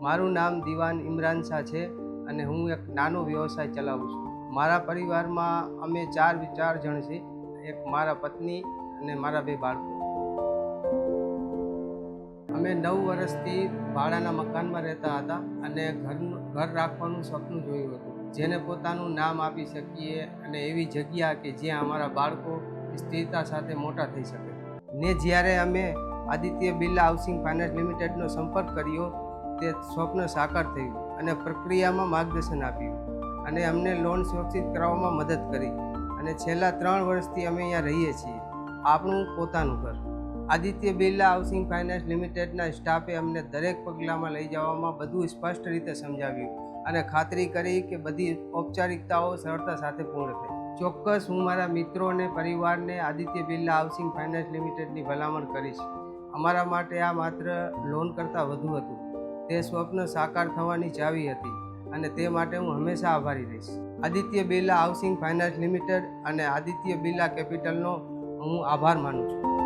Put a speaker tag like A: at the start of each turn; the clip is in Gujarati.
A: મારું નામ દિવાન ઇમરાન શાહ છે અને હું એક નાનો વ્યવસાય ચલાવું છું. મારા પરિવારમાં અમે ચાર જણ છીએ. એક મારા પત્ની અને મારા 2 બાળકો. અમે 9 વર્ષથી ભાડાના મકાનમાં રહેતા હતા અને ઘર રાખવાનું સપનું જોયું હતું, જેને પોતાનું નામ આપી શકીએ અને એવી જગ્યા કે જ્યાં અમારા બાળકો સ્થિરતા સાથે મોટા થઈ શકે. ને જ્યારે અમે આદિત્ય બિરલા હાઉસિંગ ફાઇનાન્સ લિમિટેડનો સંપર્ક કર્યો, તે સ્વપ્ન સાકાર થયું અને પ્રક્રિયામાં માર્ગદર્શન આપ્યું અને અમને લોન સુરક્ષિત કરવામાં મદદ કરી અને છેલ્લા 3 વર્ષથી અમે અહીંયા રહીએ છીએ, આપણું પોતાનું ઘર. આદિત્ય બિરલા હાઉસિંગ ફાઇનાન્સ લિમિટેડના સ્ટાફે અમને દરેક પગલામાં લઈ જવામાં બધું સ્પષ્ટ રીતે સમજાવ્યું અને ખાતરી કરી કે બધી ઔપચારિકતાઓ સરળતા સાથે પૂર્ણ થઈ. ચોક્કસ હું મારા મિત્રો અને પરિવારને આદિત્ય બિરલા હાઉસિંગ ફાઇનાન્સ લિમિટેડની ભલામણ કરીશ. અમારા માટે આ માત્ર લોન કરતાં વધુ હતું. તે સ્વપ્ન સાકાર થવાની ચાવી હતી અને તે માટે હું હંમેશા આભારી રહીશ. Aditya Birla housing finance limited અને આદિત્ય બિરલા કેપિટલનો હું આભાર માનું છું.